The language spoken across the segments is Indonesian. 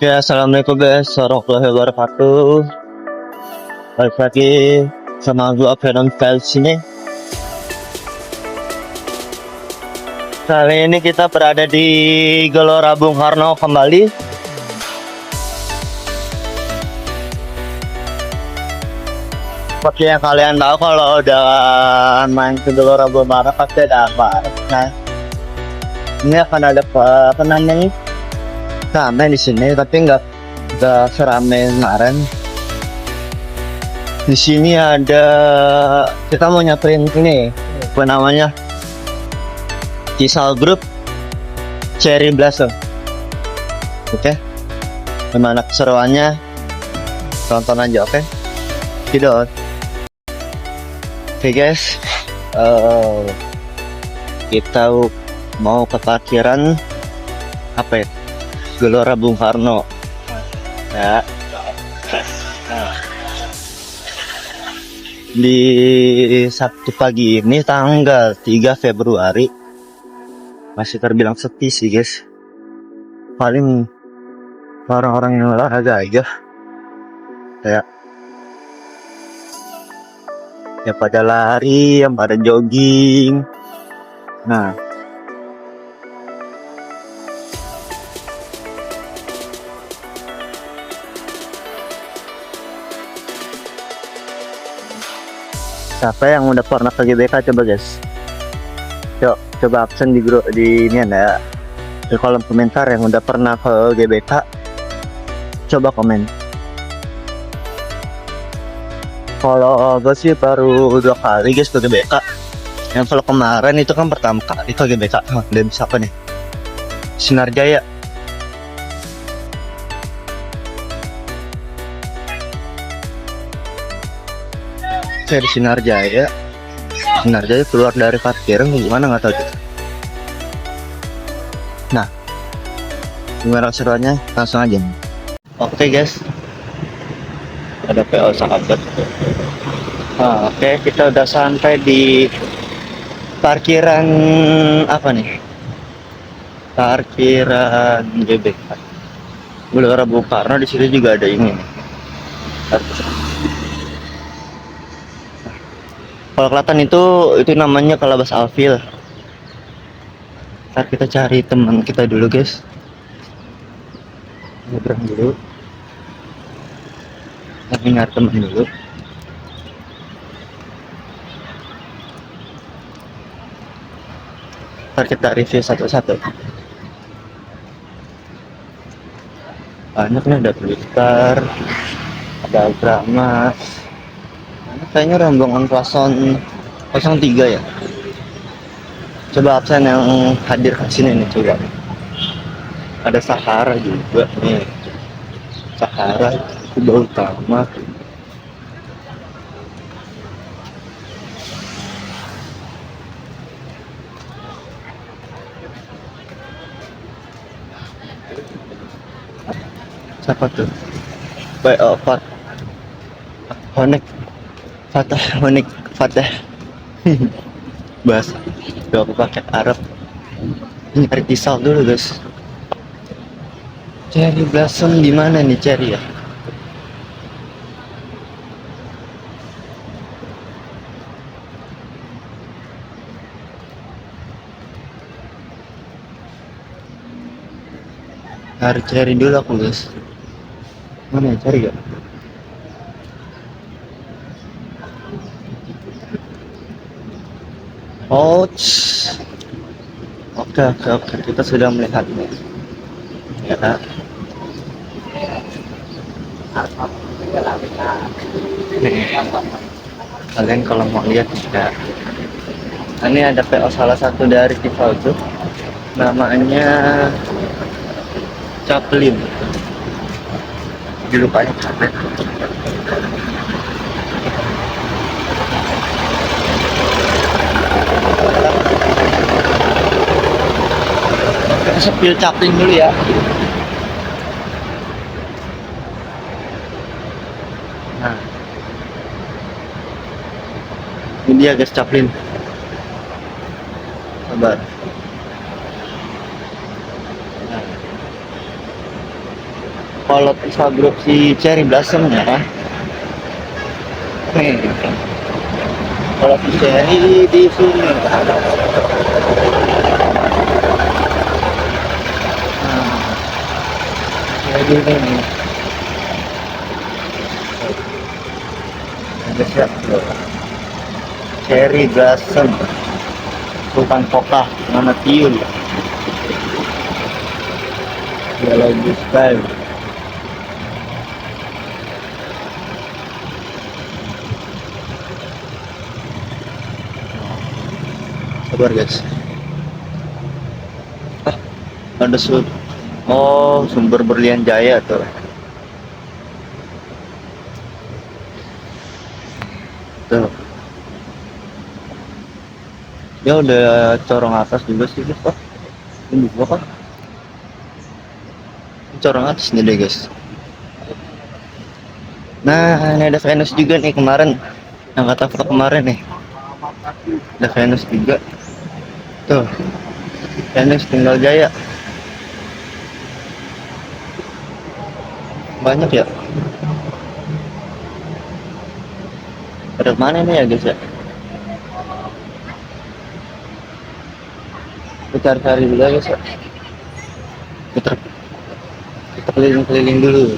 Oke, assalamualaikum guys, warahmatullahi wabarakatuh. Balik lagi sama gua Venom Files sini. Kali ini kita berada di Gelora Bung Karno kembali. Seperti yang kalian tahu, kalau udah main ke Gelora Bung Karno pasti ada apa? Nah, ini akan ada apa namanya? Ramai di sini, tapi nggak seramai kemarin. Di sini ada, kita mau nyamperin ini, apa namanya, Cisal Group Cherry Blossom. Oke, gimana keseruannya? Tonton aja, oke? Tidak. Oke guys, kita mau ke parkiran apa ya? Gelora Bung Karno. Ya. Di Sabtu pagi ini tanggal 3 Februari masih terbilang sepi sih guys. Paling orang-orang yang olahraga aja kayak yang pada lari, yang pada jogging. Nah, siapa yang udah pernah ke GBK coba guys? Coba absen di grup di ini ya, di kolom komentar yang udah pernah ke GBK. Coba komen. Kalau gue sih baru 2 kali guys ke GBK. Yang kalau kemarin itu kan pertama kali ke GBK. Dan bisa apa nih? Sinar Jaya. Saya di Sinar Jaya. Sinar Jaya keluar dari parkiran gimana nggak tahu tuh. Nah, gimana keseruannya? Langsung aja. Oke guys, ada PO sahabat. Oke, kita udah sampai di parkiran apa nih? Parkiran GBK. Gelora Bung Karno. Di situ juga ada ini nih. Kalau kelihatan itu namanya Kalabas Alfil. Ntar kita cari teman kita dulu guys. Nyebrang dulu. Tapi nyari teman dulu. Ntar kita review satu-satu. Banyak nih, ada Blister, ada Gramas. Kayaknya rombongan klason 03 ya. Coba absen yang hadir ke sini nih, coba. Ada Sahara juga nih. Sahara itu utama. Siapa tuh? Fat Honek Fatah Honek Fatah. Bahasa gak aku pakai Arab. Nyari Tisal dulu guys. Cherry Blossom di mana nih Cherry ya? Cari Cherry dulu aku guys. Mana ya Cherry ya? Oh, oke, kita sudah melihatnya. Ya kan? Nih, kalian kalau mau lihat ya, ini ada PO salah satu dari Tifal Group, namanya Chaplin. Dilupanya Chaplin. Kita sepil Chaplin dulu ya. Nah, ini dia guys Chaplin. Sabar. Kalau bisa grup si Cherry Blossom ya kan. Nih, kalau si Cherry di sini. Nah, jadi ini ada siapa? Cherry Blossom, Sultan Pokah, mana Tiul, Biologi Style. Sabar guys. Ada oh, sumber berlian jaya tuh. Tuh. Ya udah corong atas juga sih guys. Oh, ini gua kan. Corong atas nih deh guys. Nah, ini ada Venus juga nih kemarin. Yang kata foto kemarin nih. Ada Venus juga. Tuh. Venus tinggal jaya. Banyak ya. Pada mana nih ya guys ya? Kita cari dulu ya guys ya. Kita keliling-keliling dulu.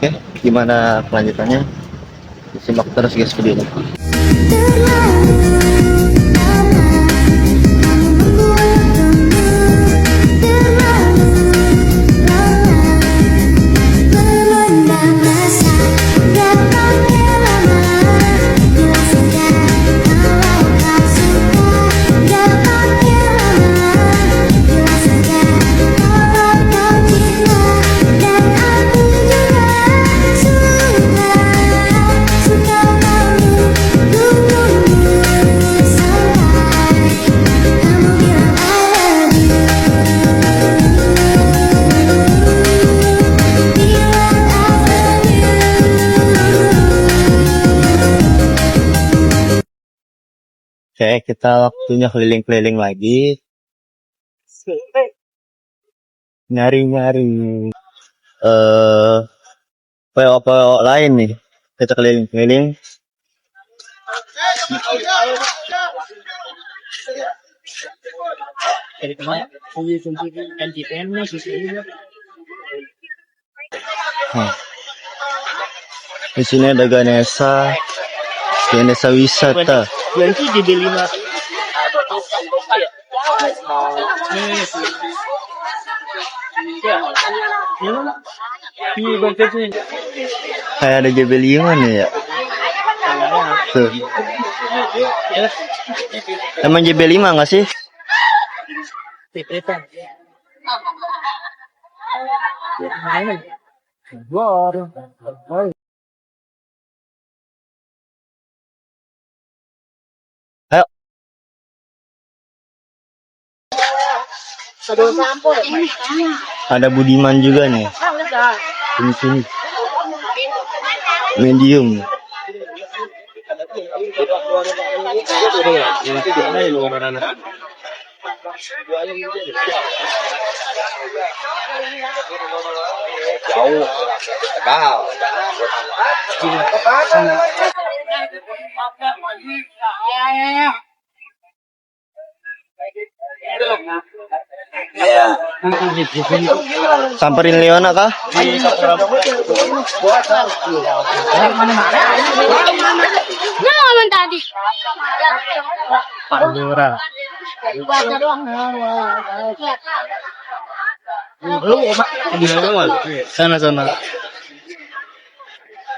Oke, gimana kelanjutannya? Simak terus guys videonya. Oke, kita waktunya keliling-keliling lagi. Nyari-nyari PO-PO lain nih. Kita keliling-keliling. Di sini ada Ganesha wisata. Berarti di B5. Kayak ada JB5 nih ya. Tuh. Emang JB5 nggak sih? Ayo. Ada Budiman juga nih. Ini medium. Samperin Leona kah? Nah, tadi. Pandora. Sana.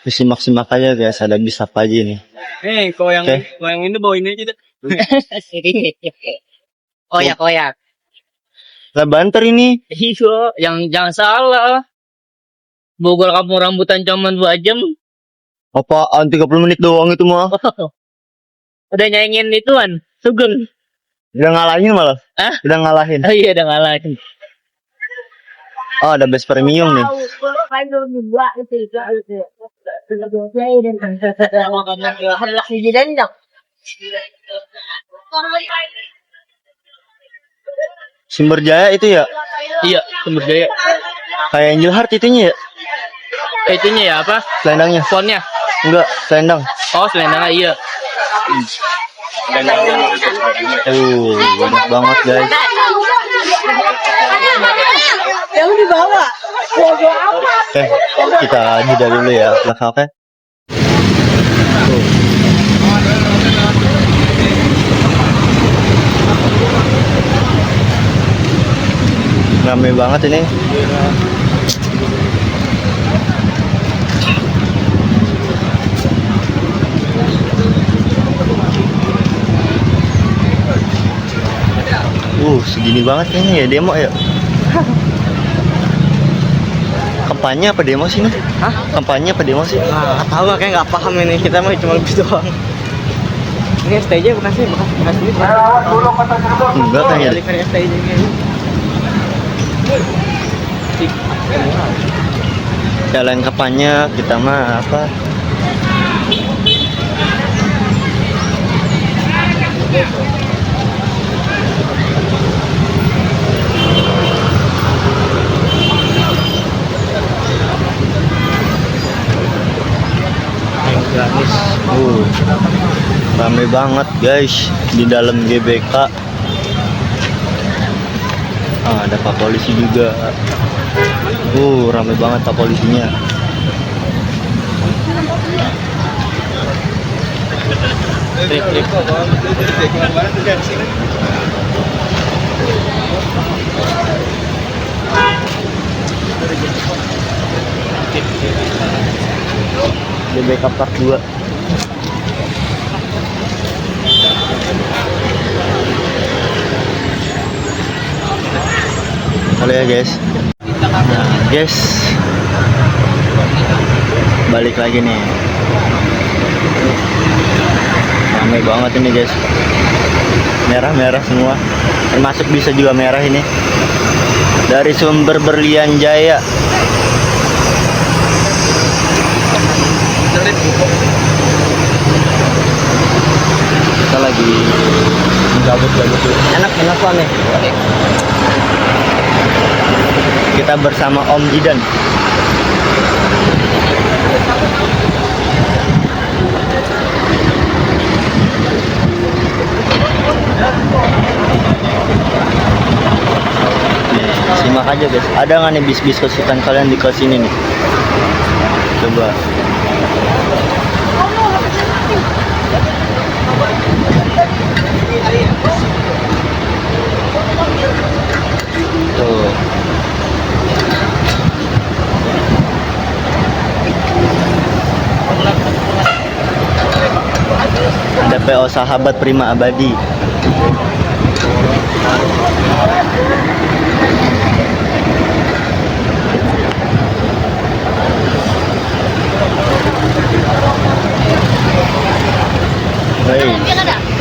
Disimak-simak aja guys, ada bis apa aja nih. Kau yang ini bawa ini aja deh. Koyak. Lah banter ini. Iya, yang jangan salah. Bogor kampung rambutan cuma 2 jam. Apaan 30 menit doang itu mah. Udah nyanyiin ituan, Sugeng. Udah ngalahin malah. Hah? Udah ngalahin. Oh iya, udah ngalahin. Oh, ada bus premium nih. Sumber Jaya itu ya? Iya, Sumber Jaya. Kayak Angel Heart itunya ya? Itunya ya apa? Selendangnya? Fontnya. Enggak, selendang. Oh, selendangnya iya. Banyak banget guys. Yang dibawa. Oke, kita jeda dulu ya. Oke. Ramai banget ini. Segini banget kayaknya ya demo ya. Kampanye apa demo sih nih? Hah? Kampanye apa demo sih? Nggak tahu, makanya nggak paham ini, kita mah cuma lebih doang. Ini STJ bukan sih, bekas ini Enggak kayaknya. delivery STJ kayaknya. Jalan kampanye kita mah apa? Gratis. Rame banget guys di dalam GBK. Ada Pak Polisi juga. Rame banget Pak Polisinya. GBK Part 2. Halo ya guys. Guys, balik lagi nih. Ramai banget ini guys. Merah-merah semua. Termasuk bisa juga merah ini. Dari Sumber Berlian Jaya. Kita lagi gabut-gabut. Enak kok nih. Kita bersama Om Jidan. Nih, simak aja guys. Ada nggak nih bis-bis kesukaan kalian di kelas ini nih? Coba. Tuh. Ada PO Sahabat Prima Abadi. Hey,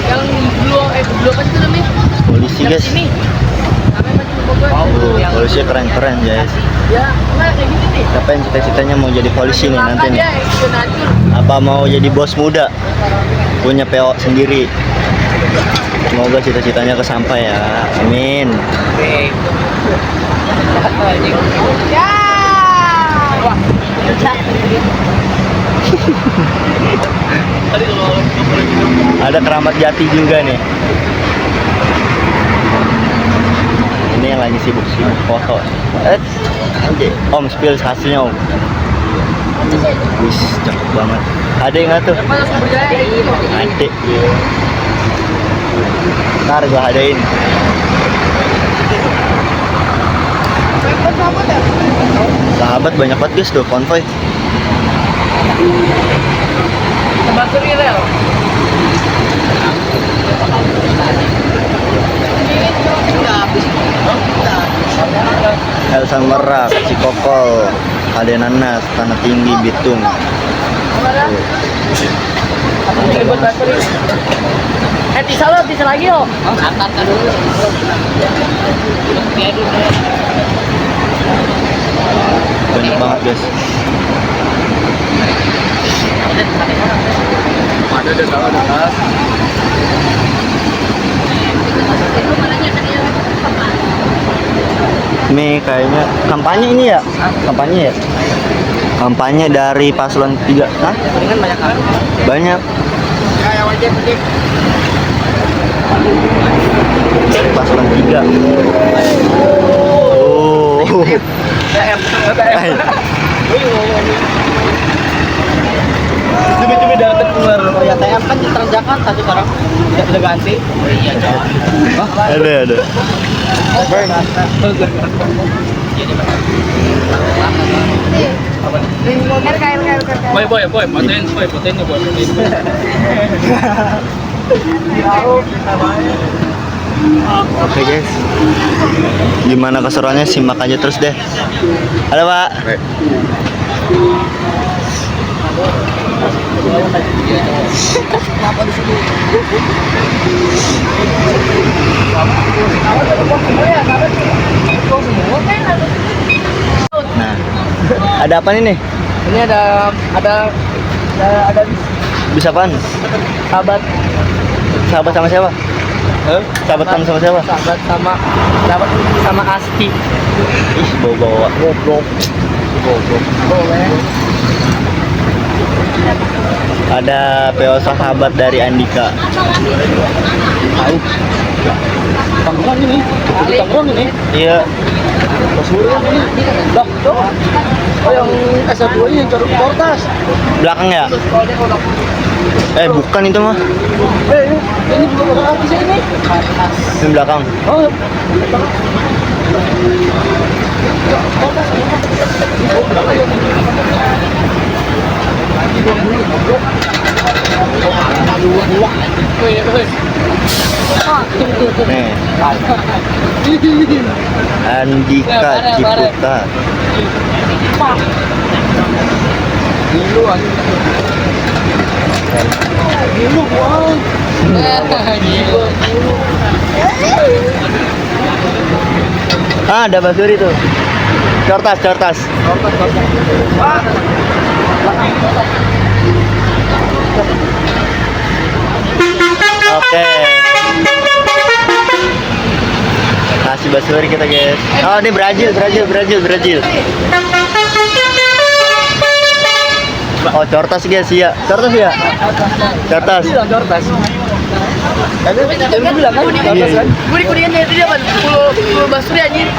Yang blue apa sih namanya? polisi guys. Polisi keren-keren guys. Ya, enggak kayak gini nih. Siapa yang cita-citanya mau jadi polisi nih nanti nih? Dia eksekutor. Apa mau jadi bos muda? Punya PO sendiri. Semoga cita-citanya kesampai ya. Amin. Ya. Wah. Ada Keramat Jati juga nih. Ini yang lagi sibuk-sibuk foto. Anjir, Om spill hasilnya Om. Wis, cakep banget. Ada yang nggak tuh? Nanti. Ntar gua adain. Sahabat banyak banget guys tuh konvoy. Bateri rel. Elsa Merak, Cikokol, Kadenanas, Tanah Tinggi, Bitung. Buat bateri. Bisa lagi yo. Banyak banget guys. Ada dekat. Ini kayaknya kampanye ini ya? Kampanye ya? Kampanye dari paslon 3. Hah? Dengan banyak hal. Banyak. Kayak wajib dik. Dari paslon 3. Oh. Ay. Cumi-cumi dari keluar. Oh ya TM kan di Transjakarta tuh sekarang. Udah ganti. Oh iya, Cok. Ada. Boy, potensi boy. Oke guys, gimana keseruannya simak aja terus deh. Halo Pak. Nah, ada apa nih? Ini ada Bisa apaan? sahabat Sahabat sama siapa? Sahabat sama siapa? sahabat sama Asti. Ih, bawa-bawa. Goblok. Ada PO sahabat dari Andika. Tahu? Tanggungan ini. Tanggungan ini. Iya. Dah, oh yang S2 nya yang Cortas. Belakang ya? Bukan itu mah. Ini belum artisnya ini. Yang belakang. Oh, Nih. Andika Ciputa. Ada Basuri tuh. Cortas. Oke. Kasih Basuri kita guys. Oh ini Brazil. Oh Cortas guys ya. Cortas. Cortas. Kan bilang kan Cortas kan. Gue kuliah dari dia ban. Pulau Basuri anjir.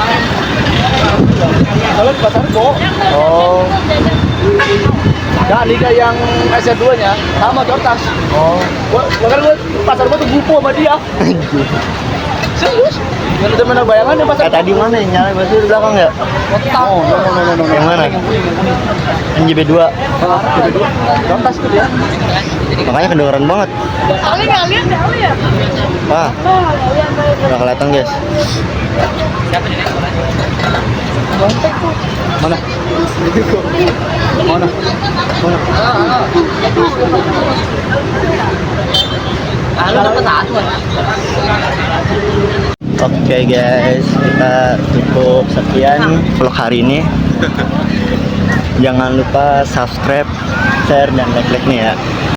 Kalau di pasar Bo. Oh. Nah, liga yang S2 nya sama Cortas. Oh. Bahkan gue pasar Bo tuh gupo sama dia. Serius? Yang udah mana bayangan ya pasar Tadi mana yang nyala Basuri di belakang ya? Oh, no. Yang mana? Yang JB2. Cortas tuh dia. Makanya kedengeran banget. Wah. Udah kelihatan guys. Mana? Oke guys, kita cukup sekian vlog hari ini. Jangan lupa subscribe, share, dan like-nya ya.